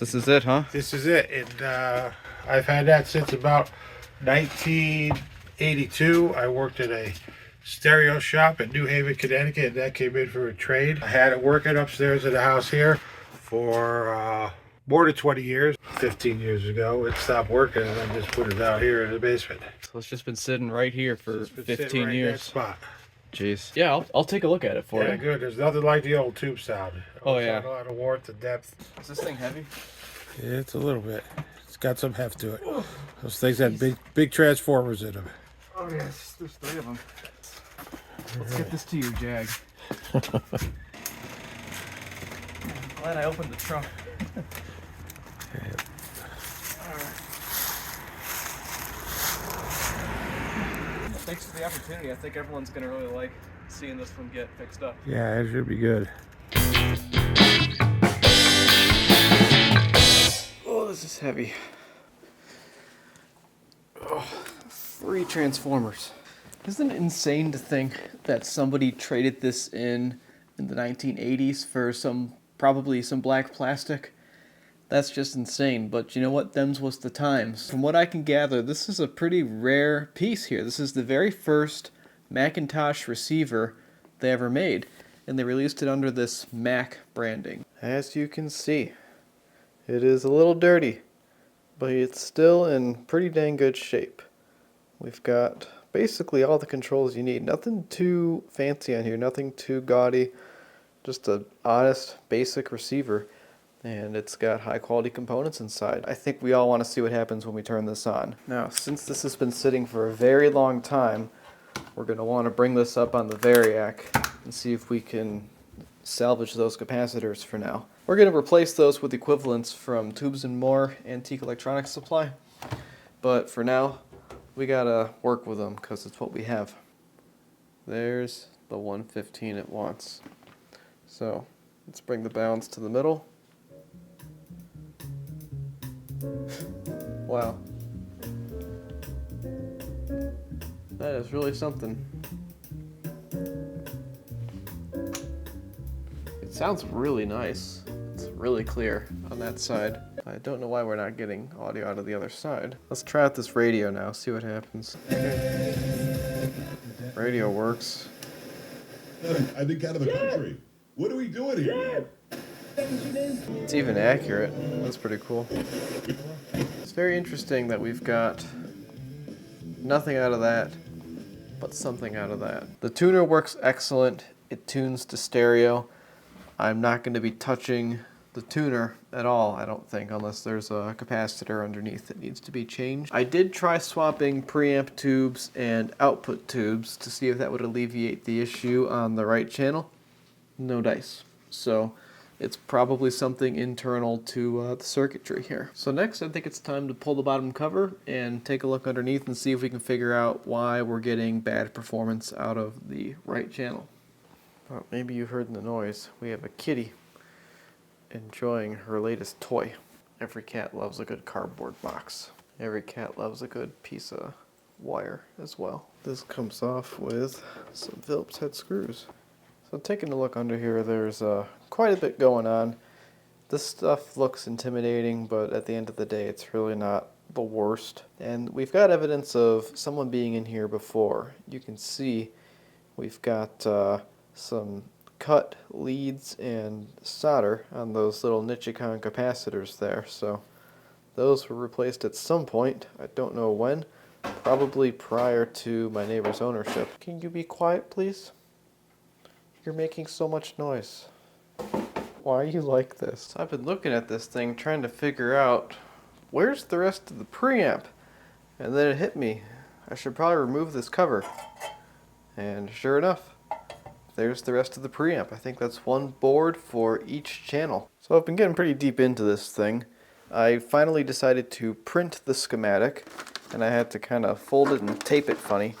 This is it, huh? This is it. And I've had that since about 1982. I worked at a stereo shop in New Haven, Connecticut, and that came in for a trade. I had it working upstairs in the house here for more than 20 years. 15 years ago, it stopped working, and I just put it out here in the basement. So it's just been sitting right here for It's been sitting 15 right in that years. spot. Jeez. Yeah, I'll take a look at it for Yeah, you. good. There's nothing like the old tube sound. Oh, It's yeah. got a lot of warmth and depth. Is this thing heavy? Yeah, it's a little bit. It's got some heft to it. Those things had big transformers in them. Oh, yes. There's 3 of them. Let's get this to you, Jag. I'm glad I opened the trunk. Thanks for the opportunity. I think everyone's going to really like seeing this one get fixed up. Yeah, it should be good. Oh, this is heavy. Oh, 3 transformers. Isn't it insane to think that somebody traded this in the 1980s for probably some black plastic? That's just insane, but you know what? Them's was the times. From what I can gather, this is a pretty rare piece here. This is the very first Macintosh receiver they ever made, and they released it under this Mac branding. As you can see, it is a little dirty, but it's still in pretty dang good shape. We've got basically all the controls you need. Nothing too fancy on here, nothing too gaudy, just a honest, basic receiver. And it's got high quality components inside. I think we all want to see what happens when we turn this on. Now, since this has been sitting for a very long time, we're going to want to bring this up on the Variac and see if we can salvage those capacitors for now. We're going to replace those with equivalents from Tubes and More Antique Electronics Supply. But for now, we got to work with them because it's what we have. There's the 115 it wants. So, let's bring the balance to the middle. Wow. That is really something. It sounds really nice. It's really clear on that side. I don't know why we're not getting audio out of the other side. Let's try out this radio now, see what happens. Radio works. I've been out of the country. What are we doing here? It's even accurate. That's pretty cool. It's very interesting that we've got nothing out of that, but something out of that. The tuner works excellent. It tunes to stereo. I'm not going to be touching the tuner at all, I don't think, unless there's a capacitor underneath that needs to be changed. I did try swapping preamp tubes and output tubes to see if that would alleviate the issue on the right channel. No dice. So it's probably something internal to the circuitry here. So next, I think it's time to pull the bottom cover and take a look underneath and see if we can figure out why we're getting bad performance out of the right channel. Well, maybe you heard the noise. We have a kitty enjoying her latest toy. Every cat loves a good cardboard box. Every cat loves a good piece of wire as well. This comes off with some Phillips head screws. So taking a look under here, there's quite a bit going on. This stuff looks intimidating, but at the end of the day, it's really not the worst. And we've got evidence of someone being in here before. You can see we've got some cut leads and solder on those little Nichicon capacitors there. So those were replaced at some point. I don't know when. Probably prior to my neighbor's ownership. Can you be quiet, please? You're making so much noise. Why are you like this? So I've been looking at this thing trying to figure out where's the rest of the preamp? And then it hit me. I should probably remove this cover. And sure enough, there's the rest of the preamp. I think that's one board for each channel. So I've been getting pretty deep into this thing. I finally decided to print the schematic, and I had to kind of fold it and tape it funny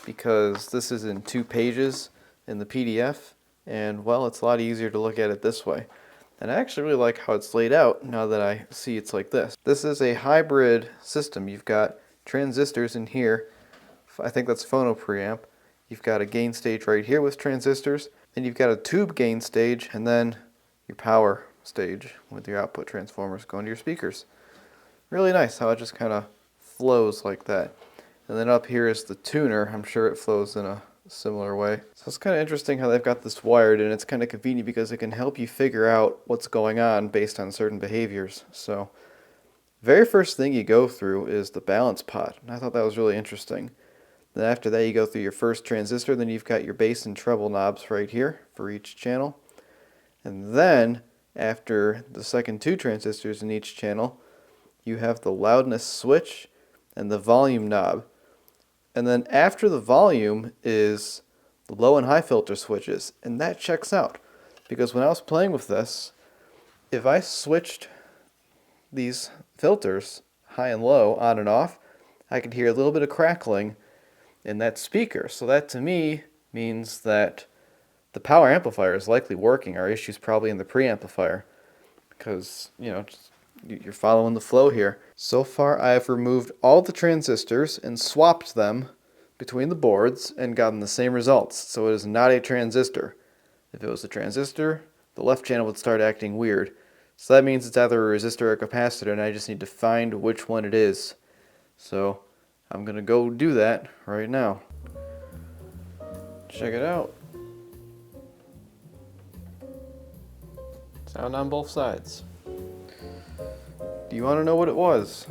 because this is in 2 pages in the PDF, and well, it's a lot easier to look at it this way. And I actually really like how it's laid out now that I see it's like this. This is a hybrid system. You've got transistors in here. I think that's phono preamp. You've got a gain stage right here with transistors, and you've got a tube gain stage, and then your power stage with your output transformers going to your speakers. Really nice how it just kind of flows like that. And then up here is the tuner. I'm sure it flows in a similar way. So it's kind of interesting how they've got this wired, and it's kind of convenient because it can help you figure out what's going on based on certain behaviors. So very first thing you go through is the balance pot, and I thought that was really interesting. Then after that you go through your first transistor, then you've got your bass and treble knobs right here for each channel. And then after the second two transistors in each channel, you have the loudness switch and the volume knob. And then after the volume is the low and high filter switches, and that checks out. Because when I was playing with this, if I switched these filters, high and low, on and off, I could hear a little bit of crackling in that speaker. So that to me means that the power amplifier is likely working. Our issue's probably in the preamplifier, because, you know, you're following the flow here. So far I have removed all the transistors and swapped them between the boards and gotten the same results. So it is not a transistor. If it was a transistor, the left channel would start acting weird. So that means it's either a resistor or a capacitor, and I just need to find which one it is. So I'm going to go do that right now. Check it out. Sound on both sides. Do you want to know what it was?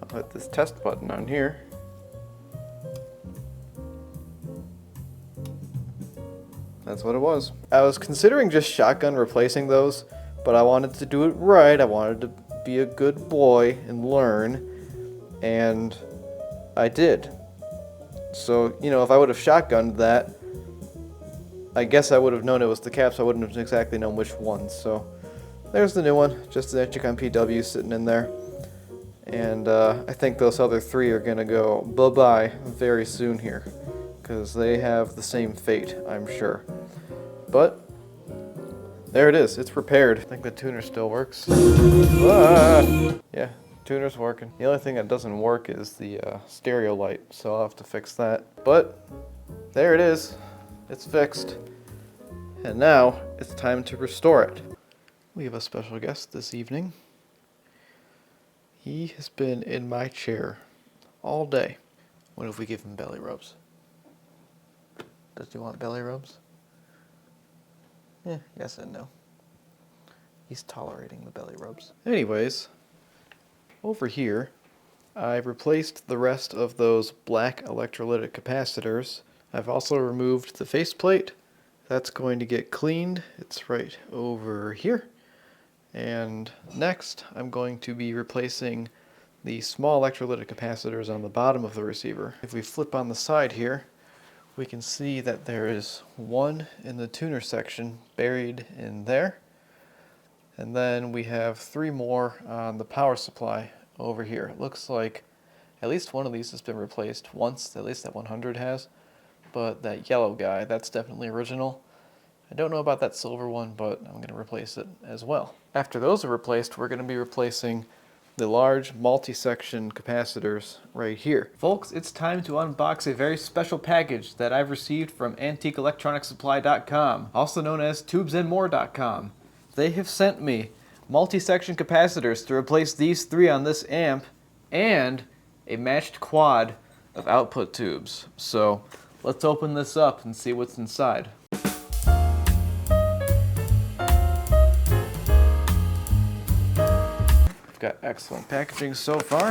I'll hit this test button on here. That's what it was. I was considering just shotgun replacing those, but I wanted to do it right. I wanted to be a good boy and learn, and I did. So, you know, if I would have shotgunned that, I guess I would have known it was the caps. I wouldn't have exactly known which one. So there's the new one, just the Etrican PW sitting in there. And I think those other three are going to go bye-bye very soon here, because they have the same fate, I'm sure. But there it is. It's repaired. I think the tuner still works. Yeah, tuner's working. The only thing that doesn't work is the stereo light, so I'll have to fix that. But there it is. It's fixed. And now it's time to restore it. We have a special guest this evening. He has been in my chair all day. What if we give him belly rubs? Does he want belly rubs? Yes and no. He's tolerating the belly rubs. Anyways, over here, I replaced the rest of those black electrolytic capacitors. I've also removed the faceplate. That's going to get cleaned. It's right over here. And next, I'm going to be replacing the small electrolytic capacitors on the bottom of the receiver. If we flip on the side here, we can see that there is one in the tuner section buried in there. And then we have three more on the power supply over here. It looks like at least one of these has been replaced once, at least that 100 has. But that yellow guy, that's definitely original. I don't know about that silver one, but I'm going to replace it as well. After those are replaced, we're going to be replacing the large multi-section capacitors right here. Folks, it's time to unbox a very special package that I've received from AntiqueElectronicSupply.com, also known as TubesAndMore.com. They have sent me multi-section capacitors to replace these three on this amp and a matched quad of output tubes. So let's open this up and see what's inside. Got excellent packaging so far.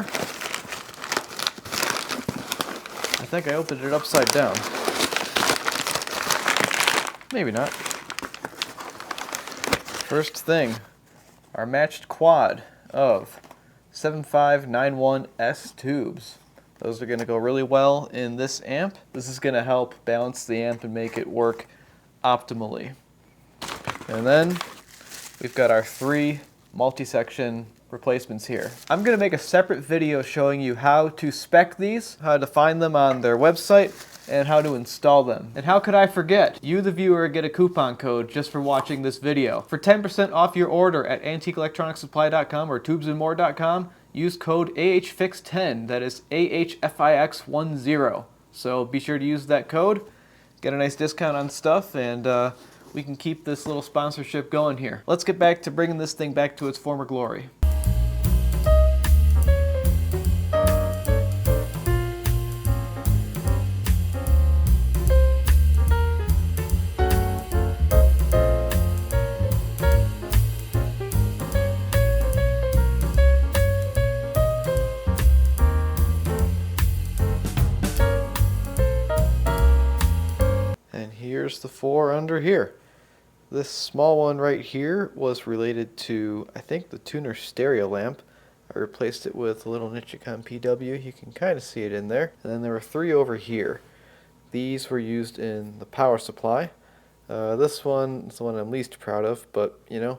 I think I opened it upside down. Maybe not. First thing, our matched quad of 7591S tubes. Those are going to go really well in this amp. This is going to help balance the amp and make it work optimally. And then we've got our three multi-section replacements here. I'm going to make a separate video showing you how to spec these, how to find them on their website, and how to install them. And how could I forget? You, the viewer, get a coupon code just for watching this video. For 10% off your order at AntiqueElectronicSupply.com or TubesAndMore.com, use code AHFix10, that is AHFIX10. So be sure to use that code, get a nice discount on stuff, and we can keep this little sponsorship going here. Let's get back to bringing this thing back to its former glory. Here's the 4 under here. This small one right here was related to, I think, the tuner stereo lamp. I replaced it with a little Nichicon PW. You can kind of see it in there. And then there were 3 over here. These were used in the power supply. This one is the one I'm least proud of, but you know,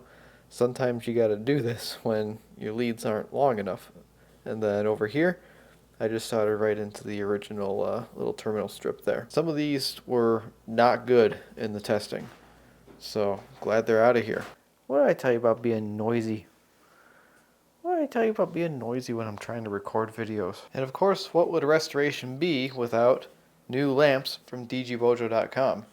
sometimes you gotta do this when your leads aren't long enough. And then over here, I just soldered right into the original little terminal strip there. Some of these were not good in the testing, so glad they're out of here. What did I tell you about being noisy? What did I tell you about being noisy when I'm trying to record videos? And of course, what would a restoration be without new lamps from dgbojo.com?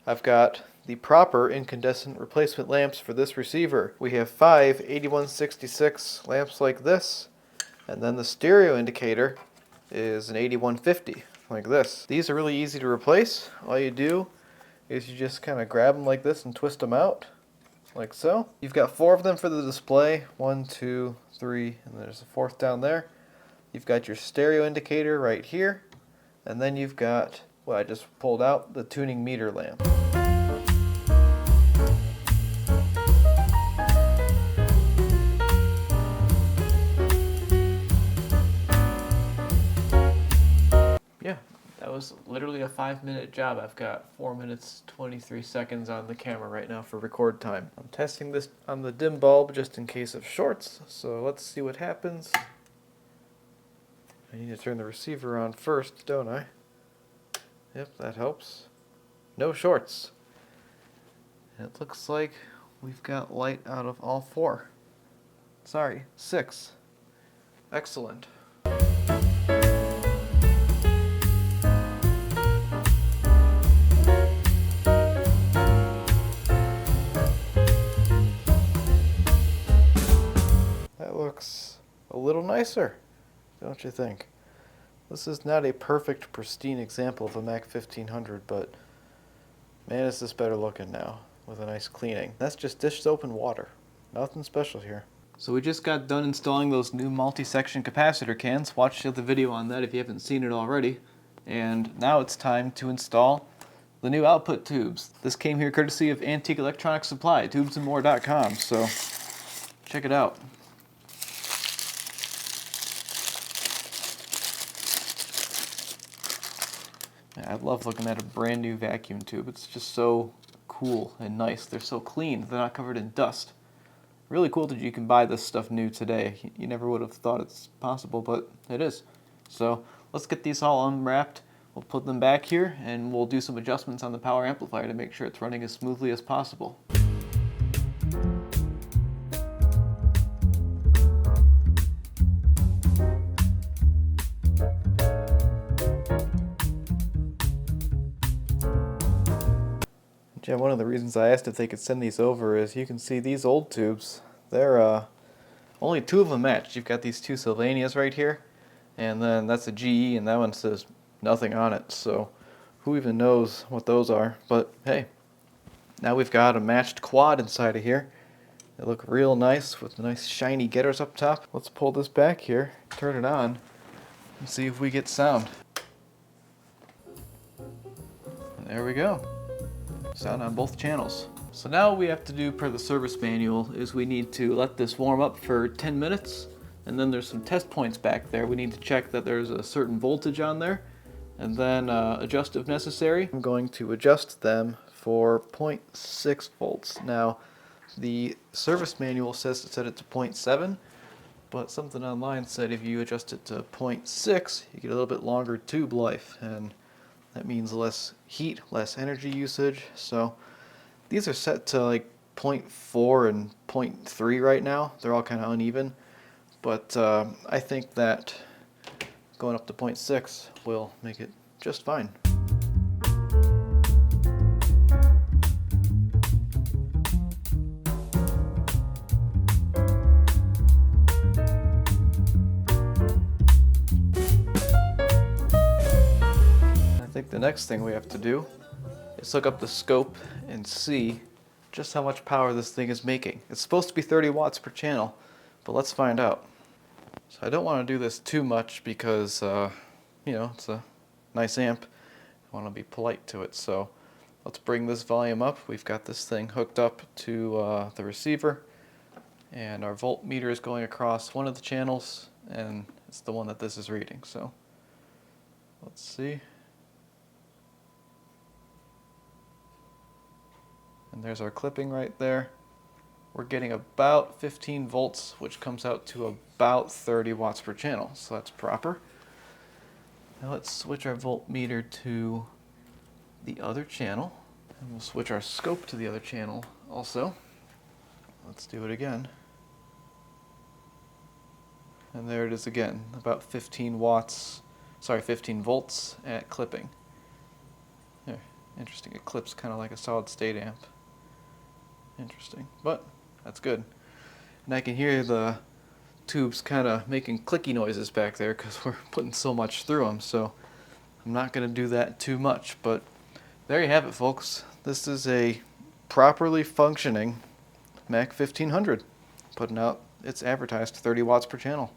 I've got the proper incandescent replacement lamps for this receiver. We have 5 8166 lamps like this, and then the stereo indicator is an 8150 like this. These are really easy to replace. All you do is you just kind of grab them like this and twist them out like so. You've got 4 of them for the display. 1, 2, 3, and there's a 4th down there. You've got your stereo indicator right here, and then you've got what I just pulled out, the tuning meter lamp. Yeah, that was literally a 5-minute job. I've got 4 minutes 23 seconds on the camera right now for record time. I'm testing this on the dim bulb just in case of shorts, so let's see what happens. I need to turn the receiver on first, don't I? Yep, that helps. No shorts. And it looks like we've got light out of all 4. Sorry, 6. Excellent. Looks a little nicer, don't you think? This is not a perfect, pristine example of a Mac 1500, but man, is this better looking now with a nice cleaning. That's just dish soap and water. Nothing special here. So we just got done installing those new multi-section capacitor cans. Watch the other video on that if you haven't seen it already. And now it's time to install the new output tubes. This came here courtesy of Antique Electronics Supply, tubesandmore.com, so check it out. I love looking at a brand new vacuum tube. It's just so cool and nice. They're so clean. They're not covered in dust. Really cool that you can buy this stuff new today. You never would have thought it's possible, but it is. So let's get these all unwrapped. We'll put them back here and we'll do some adjustments on the power amplifier to make sure it's running as smoothly as possible. Yeah, one of the reasons I asked if they could send these over is you can see these old tubes. They're only 2 of them matched. You've got these 2 Sylvanias right here, and then that's a GE, and that one says nothing on it. So who even knows what those are? But hey, now we've got a matched quad inside of here. They look real nice with nice shiny getters up top. Let's pull this back here, turn it on, and see if we get sound. And there we go. Sound on both channels. So now what we have to do per the service manual is we need to let this warm up for 10 minutes, and then there's some test points back there. We need to check that there's a certain voltage on there, and then adjust if necessary. I'm going to adjust them for 0.6 volts. Now the service manual says to set it to 0.7, but something online said if you adjust it to 0.6 you get a little bit longer tube life, and that means less heat, less energy usage. So these are set to like 0.4 and 0.3 right now. They're all kind of uneven, but I think that going up to 0.6 will make it just fine. The next thing we have to do is hook up the scope and see just how much power this thing is making. It's supposed to be 30 watts per channel, but let's find out. So I don't want to do this too much because, you know, it's a nice amp. I want to be polite to it, so let's bring this volume up. We've got this thing hooked up to the receiver, and our voltmeter is going across one of the channels, and it's the one that this is reading. So let's see. And there's our clipping right there. We're getting about 15 volts, which comes out to about 30 watts per channel, so that's proper. Now let's switch our voltmeter to the other channel, and we'll switch our scope to the other channel also. Let's do it again. And there it is again, about 15 volts at clipping. There, interesting, it clips kind of like a solid state amp. Interesting, but that's good. And I can hear the tubes kind of making clicky noises back there because we're putting so much through them, so I'm not going to do that too much, but there you have it, folks. This is a properly functioning Mac 1500 putting out its advertised 30 watts per channel.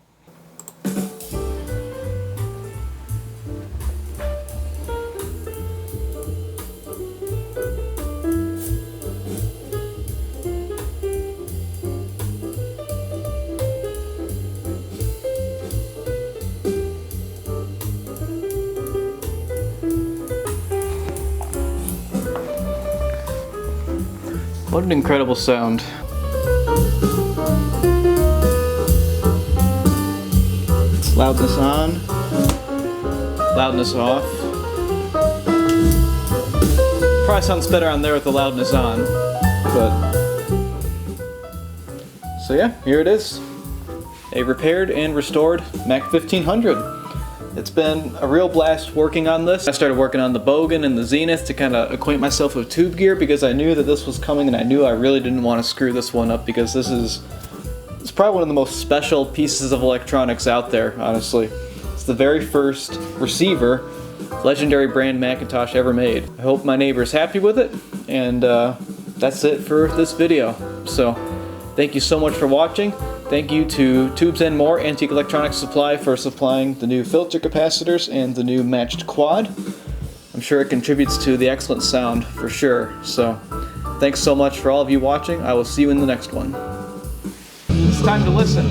What an incredible sound. Loudness on, loudness off. Probably sounds better on there with the loudness on, but... So yeah, here it is. A repaired and restored Mac 1500. It's been a real blast working on this. I started working on the Bogan and the Zenith to kind of acquaint myself with tube gear because I knew that this was coming, and I knew I really didn't want to screw this one up because it's probably one of the most special pieces of electronics out there, honestly. It's the very first receiver legendary brand Macintosh ever made. I hope my neighbor's happy with it, and that's it for this video. So thank you so much for watching. Thank you to Tubes and More Antique Electronics Supply for supplying the new filter capacitors and the new matched quad. I'm sure it contributes to the excellent sound for sure. So thanks so much for all of you watching. I will see you in the next one. It's time to listen.